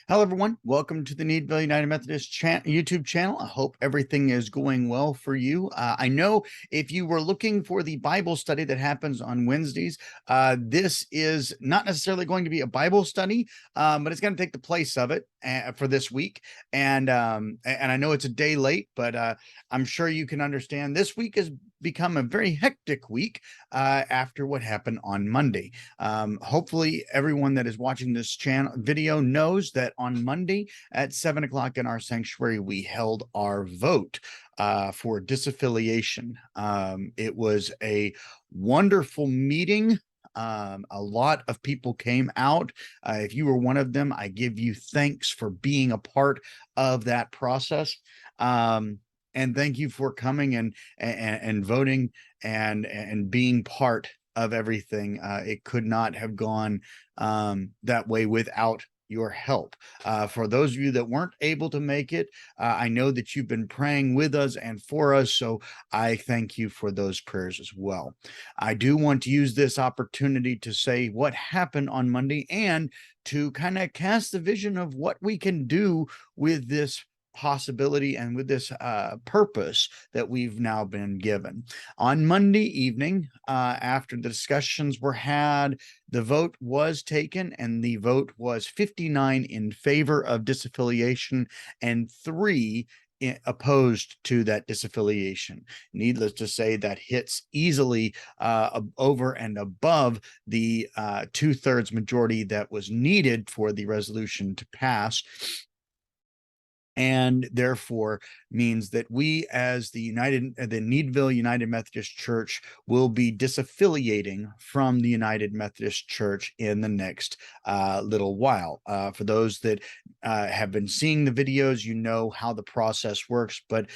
Hello, everyone. Welcome to the Needville United Methodist YouTube channel. I hope everything is going well for you. I know if you were looking for the Bible study that happens on Wednesdays, this is not necessarily going to be a Bible study, but it's going to take the place of it for this week. And I know it's a day late, but I'm sure you can understand this week has become a very hectic week after what happened on Monday. Hopefully everyone that is watching this channel video knows that on Monday at 7 o'clock in our sanctuary, we held our vote for disaffiliation. It was a wonderful meeting. A lot of people came out. If you were one of them, I give you thanks for being a part of that process. And thank you for coming and voting and being part of everything. It could not have gone that way without your help. For those of you that weren't able to make it, I know that you've been praying with us and for us, so I thank you for those prayers as well. I do want to use this opportunity to say what happened on Monday and to kind of cast the vision of what we can do with this possibility and with this purpose that we've now been given. On Monday evening, after the discussions were had, the vote was taken, and the vote was 59 in favor of disaffiliation and 3 opposed to that disaffiliation. Needless to say, that hits easily over and above the 2/3 majority that was needed for the resolution to pass, and therefore means that we as the Needville United Methodist Church will be disaffiliating from the United Methodist Church in the next little while. For those that have been seeing the videos, you know how the process works, but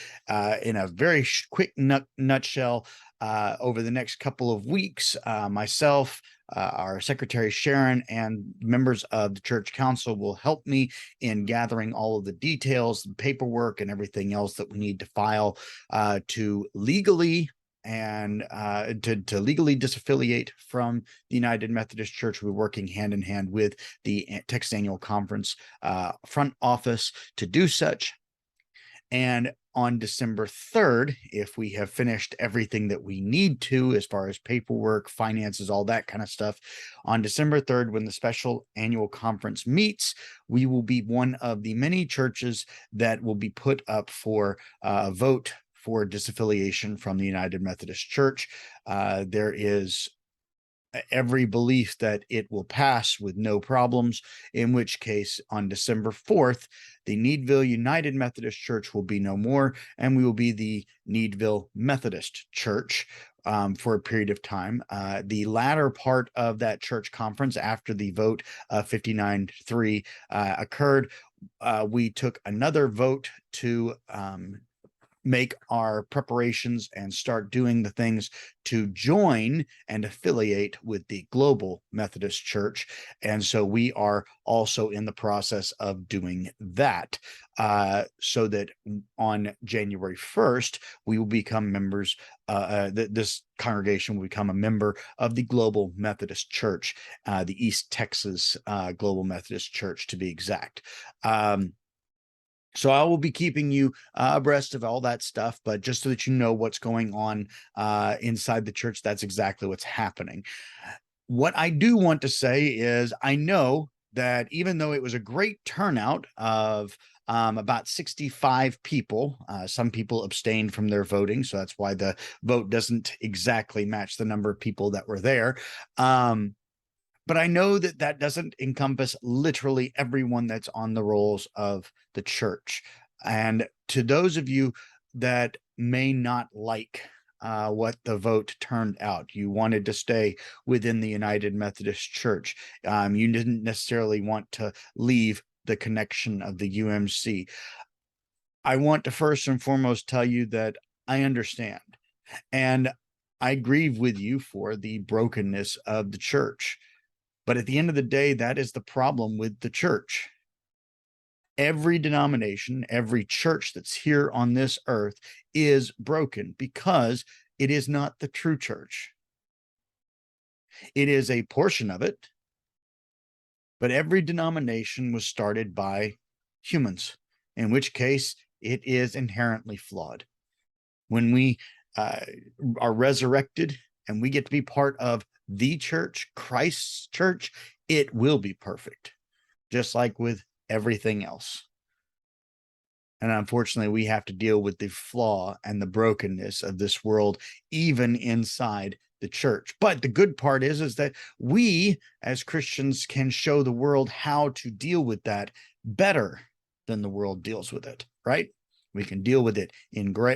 in a very quick nutshell, over the next couple of weeks, myself, our secretary Sharon, and members of the church council will help me in gathering all of the details, the paperwork, and everything else that we need to file to legally to legally disaffiliate from the United Methodist Church. We're working hand in hand with the Texas Annual Conference front office to do such. And on December 3rd, if we have finished everything that we need to as far as paperwork, finances, all that kind of stuff, on December 3rd, when the special annual conference meets, we will be one of the many churches that will be put up for a vote for disaffiliation from the United Methodist Church. There is every belief that it will pass with no problems, in which case on December 4th, the Needville United Methodist Church will be no more, and we will be the Needville Methodist Church for a period of time. The latter part of that church conference, after the vote 59-3 occurred, we took another vote to make our preparations and start doing the things to join and affiliate with the Global Methodist Church. And so we are also in the process of doing that, so that on January 1st, we will become members, this congregation will become a member of the Global Methodist Church, the East Texas Global Methodist Church to be exact. So I will be keeping you abreast of all that stuff, but just so that you know what's going on inside the church, that's exactly what's happening. What I do want to say is I know that even though it was a great turnout of about 65 people, some people abstained from their voting, so that's why the vote doesn't exactly match the number of people that were there. But I know that that doesn't encompass literally everyone that's on the rolls of the church. And to those of you that may not like what the vote turned out, you wanted to stay within the United Methodist Church. You didn't necessarily want to leave the connection of the UMC. I want to first and foremost tell you that I understand. And I grieve with you for the brokenness of the church. But at the end of the day, that is the problem with the church. Every denomination, every church that's here on this earth is broken because it is not the true church. It is a portion of it, But every denomination was started by humans, in which case it is inherently flawed. When we are resurrected and we get to be part of the church, Christ's church, it will be perfect, just like with everything else. And unfortunately, we have to deal with the flaw and the brokenness of this world, even inside the church. But the good part is that we as Christians can show the world how to deal with that better than the world deals with it, right? We can deal with it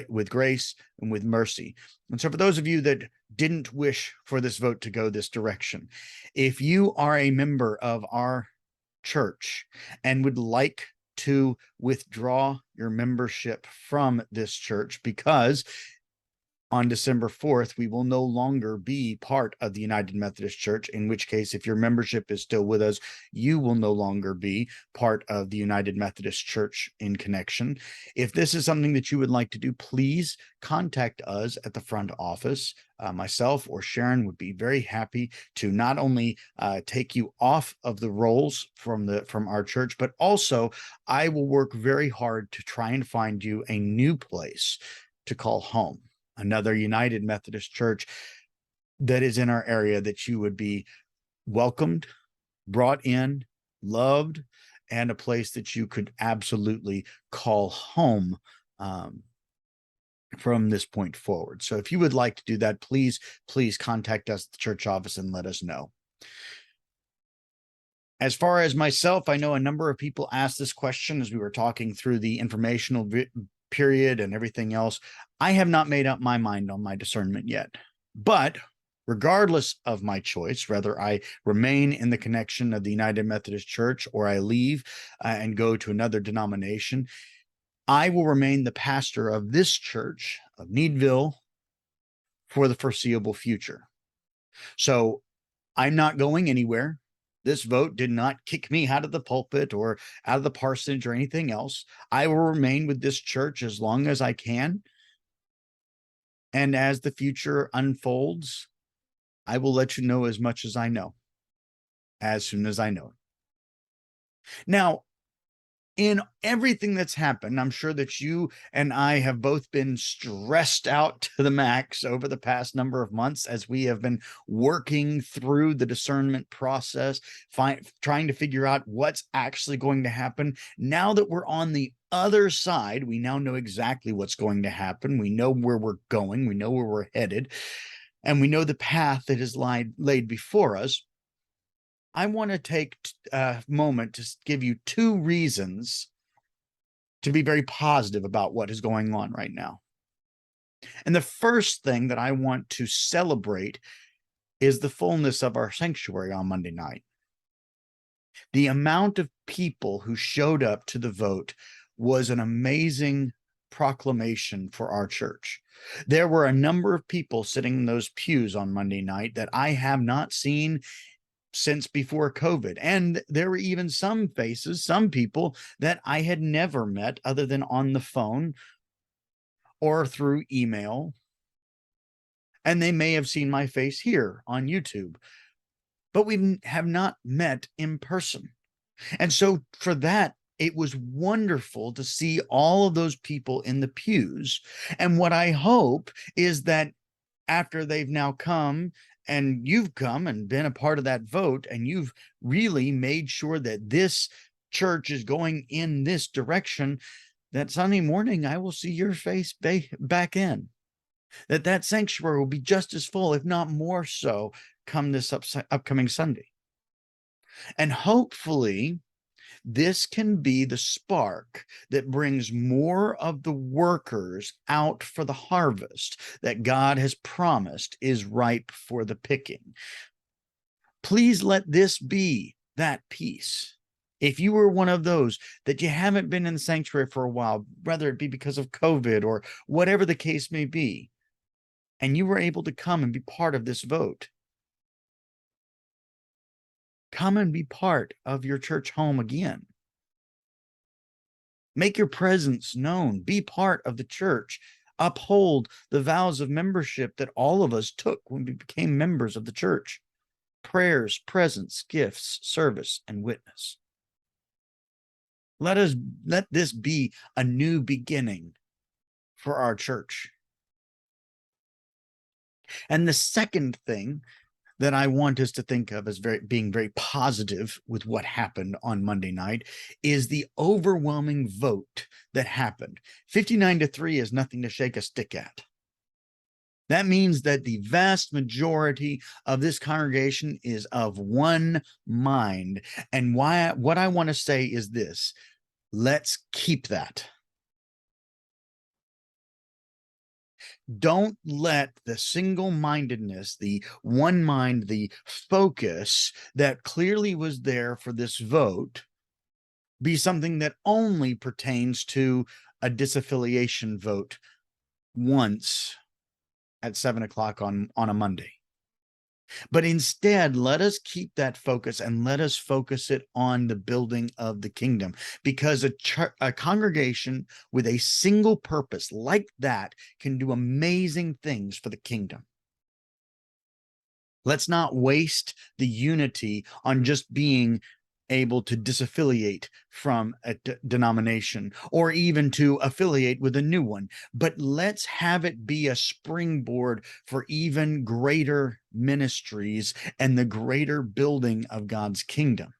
with grace and with mercy. And so for those of you that didn't wish for this vote to go this direction, if you are a member of our church and would like to withdraw your membership from this church, because on December 4th, we will no longer be part of the United Methodist Church, in which case, if your membership is still with us, you will no longer be part of the United Methodist Church in connection. If this is something that you would like to do, please contact us at the front office. Myself or Sharon would be very happy to not only take you off of the rolls from our church, but also I will work very hard to try and find you a new place to call home. Another United Methodist Church that is in our area that you would be welcomed, brought in, loved, and a place that you could absolutely call home from this point forward. So if you would like to do that, please contact us at the church office and let us know. As far as myself, I know a number of people asked this question as we were talking through the informational period and everything else. I have not made up my mind on my discernment yet, but regardless of my choice, whether I remain in the connection of the United Methodist Church or I leave and go to another denomination, I will remain the pastor of this church of Needville for the foreseeable future. So I'm not going anywhere. This vote did not kick me out of the pulpit or out of the parsonage or anything else. I will remain with this church as long as I can. And as the future unfolds, I will let you know as much as I know, as soon as I know it. Now, in everything that's happened, I'm sure that you and I have both been stressed out to the max over the past number of months as we have been working through the discernment process, trying to figure out what's actually going to happen. Now that we're on the other side, we now know exactly what's going to happen. We know where we're going. We know where we're headed. And we know the path that is laid before us. I want to take a moment to give you two reasons to be very positive about what is going on right now. And the first thing that I want to celebrate is the fullness of our sanctuary on Monday night. The amount of people who showed up to the vote was an amazing proclamation for our church. There were a number of people sitting in those pews on Monday night that I have not seen since before COVID. And there were even some faces, some people that I had never met other than on the phone or through email. And they may have seen my face here on YouTube, but we have not met in person. And so for that, it was wonderful to see all of those people in the pews. And what I hope is that after they've now come and you've come and been a part of that vote, and you've really made sure that this church is going in this direction, that Sunday morning, I will see your face back in. That sanctuary will be just as full, if not more so, come this upcoming Sunday. And hopefully, this can be the spark that brings more of the workers out for the harvest that God has promised is ripe for the picking. Please let this be that piece. If you were one of those that you haven't been in the sanctuary for a while, whether it be because of COVID or whatever the case may be, and you were able to come and be part of this vote, come and be part of your church home again. Make your presence known. Be part of the church. Uphold the vows of membership that all of us took when we became members of the church. prayers, presence, gifts, service, and witness. Let this be a new beginning for our church. And the second thing that I want us to think of as being very positive with what happened on Monday night is the overwhelming vote that happened. 59-3 is nothing to shake a stick at. That means that the vast majority of this congregation is of one mind. And what I want to say is this: let's keep that. Don't let the single-mindedness, the one mind, the focus that clearly was there for this vote be something that only pertains to a disaffiliation vote once at 7 o'clock on a Monday. But instead, let us keep that focus and let us focus it on the building of the kingdom, because a congregation with a single purpose like that can do amazing things for the kingdom. Let's not waste the unity on just being able to disaffiliate from a denomination or even to affiliate with a new one, but let's have it be a springboard for even greater ministries and the greater building of God's kingdom.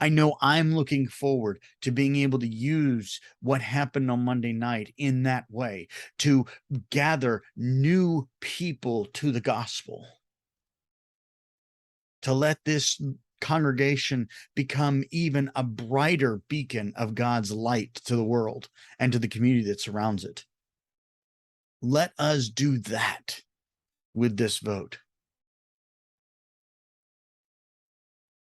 I know I'm looking forward to being able to use what happened on Monday night in that way to gather new people to the gospel, to let this congregation become even a brighter beacon of God's light to the world and to the community that surrounds it. Let us do that with this vote.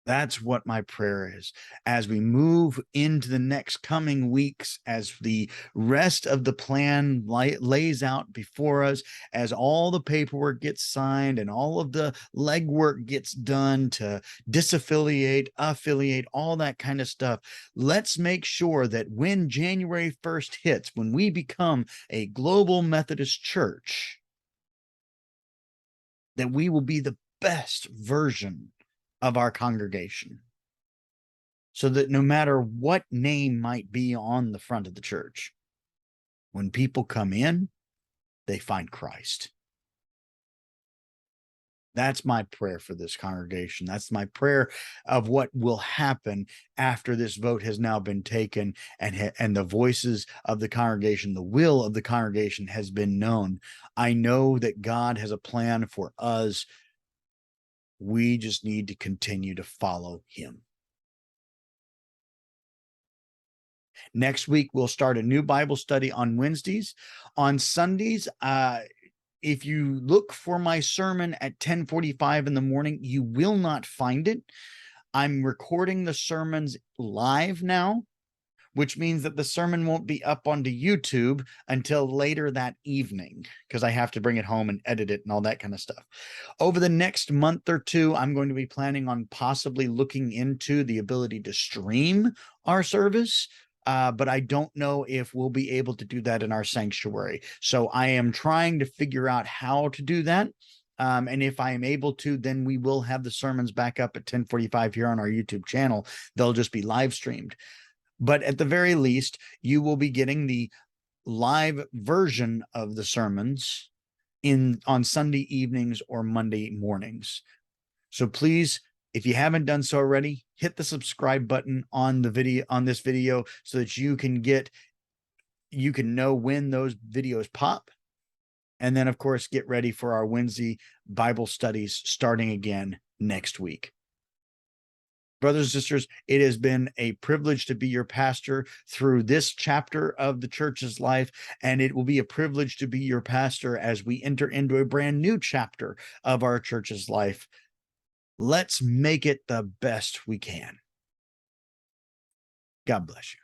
That's what my prayer is as we move into the next coming weeks, as the rest of the plan lays out before us, as all the paperwork gets signed and all of the legwork gets done to disaffiliate, affiliate, all that kind of stuff. Let's make sure that when January 1st hits, when we become a global Methodist church, that we will be the best version of our congregation, so that no matter what name might be on the front of the church, when people come in, they find Christ. That's my prayer for this congregation. That's my prayer of what will happen after this vote has now been taken and the voices of the congregation, the will of the congregation has been known. I know that God has a plan for us. We just need to continue to follow him. Next week, we'll start a new Bible study on Wednesdays. On Sundays, if you look for my sermon at 10:45 in the morning, you will not find it. I'm recording the sermons live now, which means that the sermon won't be up onto YouTube until later that evening, because I have to bring it home and edit it and all that kind of stuff. Over the next month or two, I'm going to be planning on possibly looking into the ability to stream our service. But I don't know if we'll be able to do that in our sanctuary. So I am trying to figure out how to do that. And if I am able to, then we will have the sermons back up at 10:45 here on our YouTube channel. They'll just be live streamed. But at the very least, you will be getting the live version of the sermons on Sunday evenings or Monday mornings. So please, if you haven't done so already, hit the subscribe button on this video so that you can know when those videos pop. And then, of course, get ready for our Wednesday Bible studies starting again next week. Brothers and sisters, it has been a privilege to be your pastor through this chapter of the church's life, and it will be a privilege to be your pastor as we enter into a brand new chapter of our church's life. Let's make it the best we can. God bless you.